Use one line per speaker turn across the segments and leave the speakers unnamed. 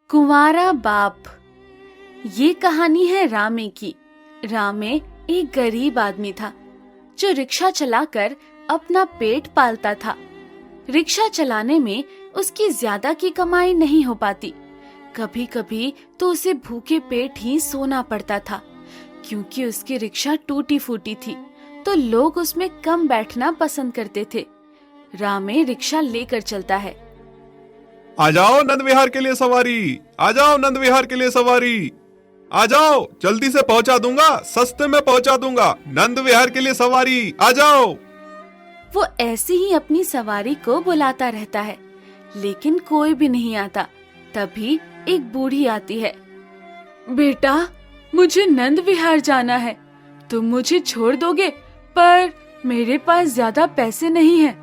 कुंवारा बाप। ये कहानी है रामे की। रामे एक गरीब आदमी था जो रिक्शा चलाकर अपना पेट पालता था। रिक्शा चलाने में उसकी ज्यादा की कमाई नहीं हो पाती। कभी कभी तो उसे भूखे पेट ही सोना पड़ता था, क्योंकि उसकी रिक्शा टूटी फूटी थी तो लोग उसमें कम बैठना पसंद करते थे। रामे रिक्शा लेकर चलता है।
आ जाओ नंद विहार के लिए सवारी, आ जाओ नंद विहार के लिए सवारी, आ जाओ जल्दी से पहुंचा दूंगा, सस्ते में पहुंचा दूंगा, नंद विहार के लिए सवारी आ जाओ।
वो ऐसे ही अपनी सवारी को बुलाता रहता है, लेकिन कोई भी नहीं आता। तभी एक बूढ़ी आती है। बेटा, मुझे नंद विहार जाना है, तुम मुझे छोड़ दोगे? पर मेरे पास ज्यादा पैसे नहीं हैं।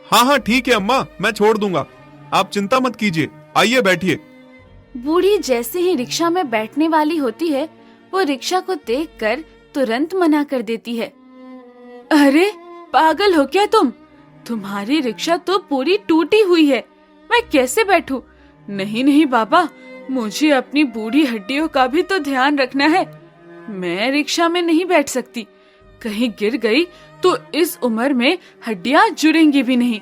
हाँ हाँ ठीक है अम्मा, मैं छोड़ दूंगा, आप चिंता मत कीजिए, आइए बैठिए।
बूढ़ी जैसे ही रिक्शा में बैठने वाली होती है, वो रिक्शा को देखकर तुरंत मना कर देती है। अरे पागल हो क्या तुम? तुम्हारी रिक्शा तो पूरी टूटी हुई है, मैं कैसे बैठूं? नहीं नहीं बाबा, मुझे अपनी बूढ़ी हड्डियों का भी तो ध्यान रखना है। मैं रिक्शा में नहीं बैठ सकती, कहीं गिर गई तो इस उम्र में हड्डियां जुड़ेंगी भी नहीं।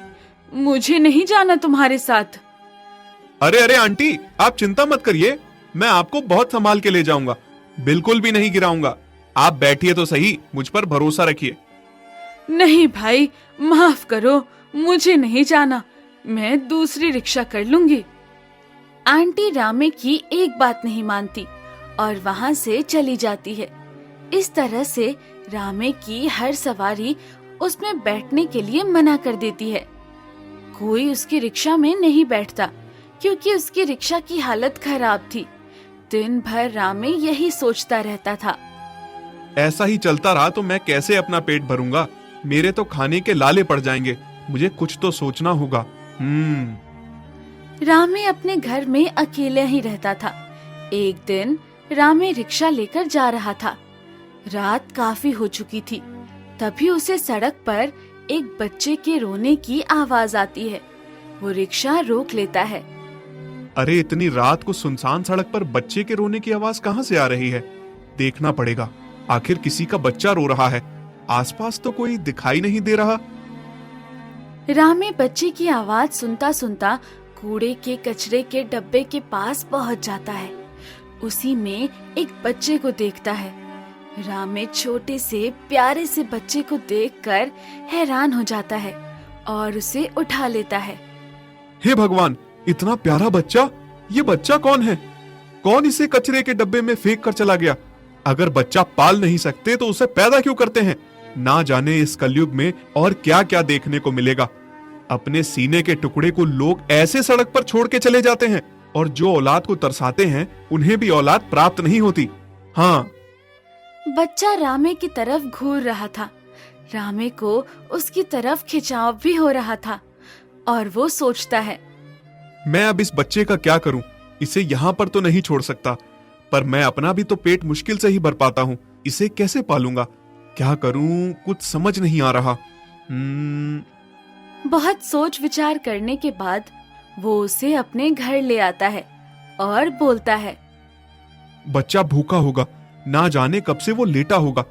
मुझे नहीं जाना तुम्हारे साथ।
अरे अरे आंटी, आप चिंता मत करिए, मैं आपको बहुत संभाल के ले जाऊंगा, बिल्कुल भी नहीं गिराऊंगा। आप बैठिए तो सही, मुझ पर भरोसा रखिए।
नहीं भाई, माफ करो, मुझे नहीं जाना, मैं दूसरी रिक्शा कर लूंगी। आंटी रामे की एक बात नहीं मानती और वहाँ से चली जाती है। इस तरह से रामे की हर सवारी उसमें बैठने के लिए मना कर देती है। कोई उसकी रिक्शा में नहीं बैठता, क्योंकि उसकी रिक्शा की हालत खराब थी। दिन भर रामे यही सोचता रहता था।
ऐसा ही चलता रहा तो मैं कैसे अपना पेट भरूंगा, मेरे तो खाने के लाले पड़ जाएंगे, मुझे कुछ तो सोचना होगा।
रामे अपने घर में अकेले ही रहता था। एक दिन रामे रिक्शा लेकर जा रहा था। रात काफी हो चुकी थी। तभी उसे सड़क पर एक बच्चे के रोने की आवाज आती है। वो रिक्शा रोक लेता है।
अरे इतनी रात को सुनसान सड़क पर बच्चे के रोने की आवाज कहाँ से आ रही है? देखना पड़ेगा, आखिर किसी का बच्चा रो रहा है। आसपास तो कोई दिखाई नहीं दे रहा।
रामे बच्चे की आवाज सुनता सुनता कूड़े के कचरे के डब्बे के पास पहुंच जाता है। उसी में एक बच्चे को देखता है। रामे छोटे से प्यारे से बच्चे को देखकर हैरान हो जाता है और उसे उठा लेता है।
हे भगवान, इतना प्यारा बच्चा! ये बच्चा कौन है? कौन इसे कचरे के डब्बे में फेंक कर चला गया? अगर बच्चा पाल नहीं सकते तो उसे पैदा क्यों करते हैं? ना जाने इस कलयुग में और क्या क्या देखने को मिलेगा। अपने सीने के टुकड़े को लोग ऐसे सड़क पर छोड़ के चले जाते हैं, और जो औलाद को तरसाते हैं उन्हें भी औलाद प्राप्त नहीं होती। हाँ,
बच्चा रामे की तरफ घूर रहा था। रामे को उसकी तरफ खिंचाव भी हो रहा था और वो सोचता है,
मैं अब इस बच्चे का क्या करूं? इसे यहाँ पर तो नहीं छोड़ सकता, पर मैं अपना भी तो पेट मुश्किल से ही भर पाता हूँ। इसे कैसे पालूंगा? क्या करूं? कुछ समझ नहीं आ रहा।
बहुत सोच विचार करने के बाद वो उसे अपने घर ले आता है और बोलता है,
बच्चा भूखा होगा, ना जाने कब से वो लेटा होगा,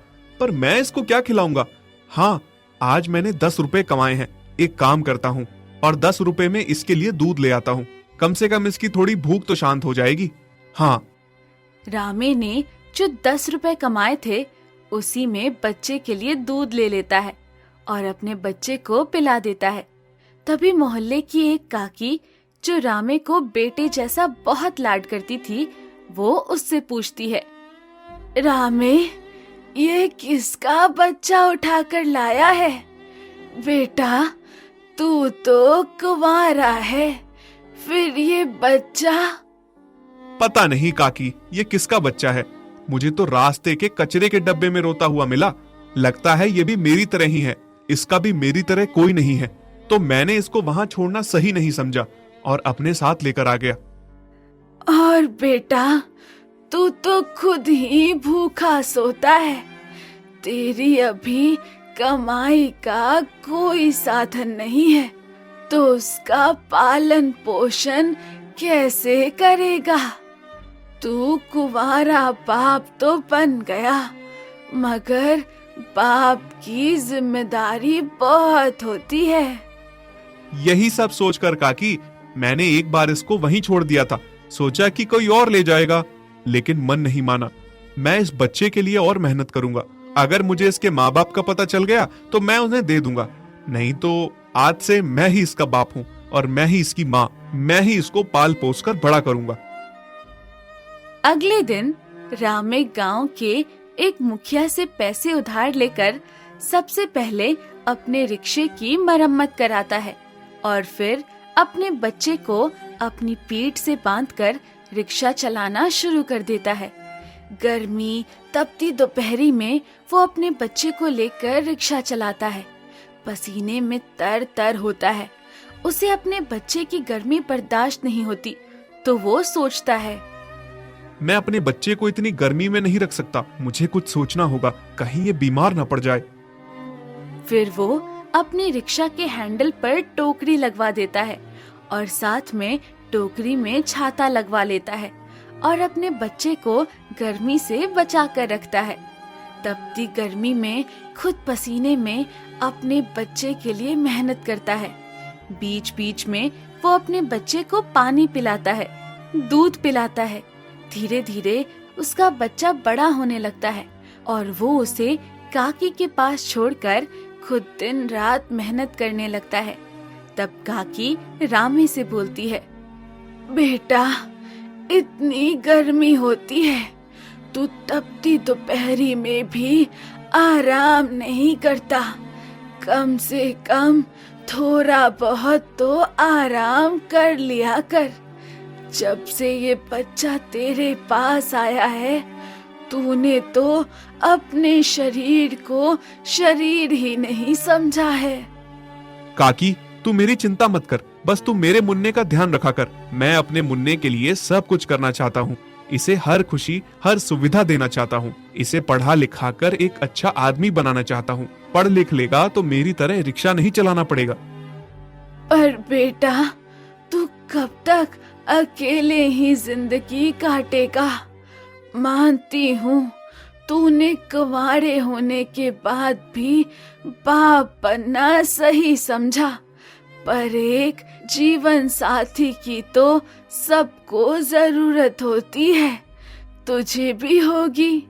पर मैं इसको क्या खिलाऊंगा? हाँ, आज मैंने 10 रुपए कमाए हैं, एक काम करता हूँ और 10 रुपए में इसके लिए दूध ले आता हूँ, कम से कम इसकी थोड़ी भूख तो शांत हो जाएगी। हाँ।
रामे ने जो 10 रुपए कमाए थे, उसी में बच्चे के लिए दूध ले लेता है और अपने बच्चे को पिला देता है। तभी मोहल्ले की एक काकी, जो रामे को बेटे जैसा बहुत लाड करती थी, वो उससे पूछती है, रामे, ये किसका बच्चा उठाकर लाया है? बेटा, तू तो कुंवारा है, फिर ये बच्चा?
पता नहीं काकी, ये किसका बच्चा है? मुझे तो रास्ते के कचरे के डब्बे में रोता हुआ मिला। लगता है ये भी मेरी तरह ही है, इसका भी मेरी तरह कोई नहीं है, तो मैंने इसको वहां छोड़ना सही नहीं समझा और अपने साथ लेकर आ गया।
और बेटा, तू तो खुद ही भूखा सोता है, तेरी अभी कमाई का कोई साधन नहीं है, तो उसका पालन पोषण कैसे करेगा? तू कुंवारा बाप तो बन गया, मगर बाप की जिम्मेदारी बहुत होती है।
यही सब सोचकर काकी मैंने एक बार इसको वहीं छोड़ दिया था। सोचा कि कोई और ले जाएगा, लेकिन मन नहीं माना। मैं इस बच्चे के लिए और मेहनत करूंगा। अगर मुझे इसके माँ बाप का पता चल गया तो मैं उन्हें दे दूंगा, नहीं तो आज से मैं ही इसका बाप हूँ और मैं ही इसकी माँ। मैं ही इसको पाल पोस कर बड़ा करूंगा।
अगले दिन रामे गांव के एक मुखिया से पैसे उधार लेकर सबसे पहले अपने रिक्शे की मरम्मत कराता है और फिर अपने बच्चे को अपनी पीठ से बांधकर रिक्शा चलाना शुरू कर देता है। गर्मी तपती दोपहरी में वो अपने बच्चे को लेकर रिक्शा चलाता है। पसीने में तर तर होता है। उसे अपने बच्चे की गर्मी बर्दाश्त नहीं होती, तो वो सोचता है,
मैं अपने बच्चे को इतनी गर्मी में नहीं रख सकता। मुझे कुछ सोचना होगा, कहीं ये बीमार ना पड़ जाए।
फिर वो अपनी रिक्शा के हैंडल पर टोकरी लगवा देता है और साथ में टोकरी में छाता लगवा लेता है और अपने बच्चे को गर्मी से बचा कर रखता है। तपती गर्मी में खुद पसीने में अपने बच्चे के लिए मेहनत करता है। बीच बीच में वो अपने बच्चे को पानी पिलाता है, दूध पिलाता है। धीरे धीरे उसका बच्चा बड़ा होने लगता है और वो उसे काकी के पास छोड़कर खुद दिन रात मेहनत करने लगता है। तब काकी रामे से बोलती है, बेटा, इतनी गर्मी होती है, तू तपती दोपहरी में भी आराम नहीं करता। कम से कम थोड़ा बहुत तो आराम कर लिया कर। जब से ये बच्चा तेरे पास आया है, तूने तो अपने शरीर को शरीर ही नहीं समझा है।
काकी, तू मेरी चिंता मत कर, बस तू मेरे मुन्ने का ध्यान रखा कर। मैं अपने मुन्ने के लिए सब कुछ करना चाहता हूँ। इसे हर खुशी, हर सुविधा देना चाहता हूँ। इसे पढ़ा लिखा कर एक अच्छा आदमी बनाना चाहता हूँ। पढ़ लिख लेगा तो मेरी तरह रिक्शा नहीं चलाना पड़ेगा।
पर बेटा, तू कब तक अकेले ही जिंदगी काटेगा? मानती हूँ तूने कुंवारे होने के बाद भी बाप बनना सही समझा, पर एक जीवन साथी की तो सबको जरूरत होती है। तुझे भी होगी।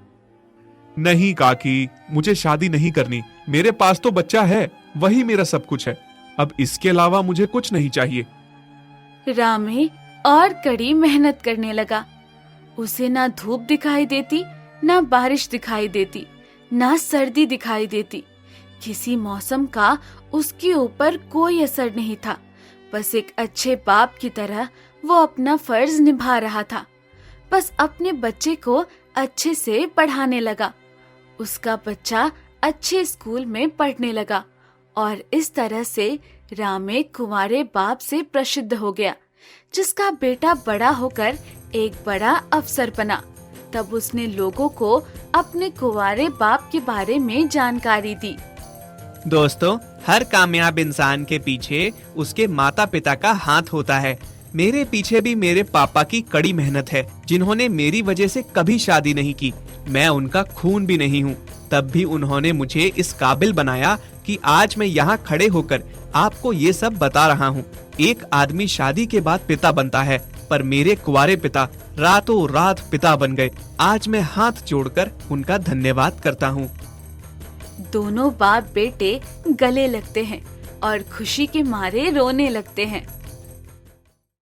नहीं काकी, मुझे शादी नहीं करनी। मेरे पास तो बच्चा है, वही मेरा सब कुछ है। अब इसके अलावा मुझे कुछ नहीं चाहिए।
रामे और कड़ी मेहनत करने लगा। उसे ना धूप दिखाई देती, ना बारिश दिखाई देती, ना सर्दी दिखाई देती। किसी मौसम का उसके ऊपर कोई असर नहीं था। बस एक अच्छे बाप की तरह वो अपना फर्ज निभा रहा था। बस अपने बच्चे को अच्छे से पढ़ाने लगा। उसका बच्चा अच्छे स्कूल में पढ़ने लगा और इस तरह से रामे कुंवारे बाप से प्रसिद्ध हो गया, जिसका बेटा बड़ा होकर एक बड़ा अफसर बना। तब उसने लोगों को अपने कुंवारे बाप के बारे में जानकारी दी।
दोस्तों, हर कामयाब इंसान के पीछे उसके माता पिता का हाथ होता है। मेरे पीछे भी मेरे पापा की कड़ी मेहनत है, जिन्होंने मेरी वजह से कभी शादी नहीं की। मैं उनका खून भी नहीं हूँ, तब भी उन्होंने मुझे इस काबिल बनाया कि आज मैं यहाँ खड़े होकर आपको ये सब बता रहा हूँ। एक आदमी शादी के बाद पिता बनता है, पर मेरे कुंवारे पिता रातों रात पिता बन गए। आज मैं हाथ जोड़कर उनका धन्यवाद करता हूँ।
दोनों बाप बेटे गले लगते हैं और खुशी के मारे रोने लगते हैं।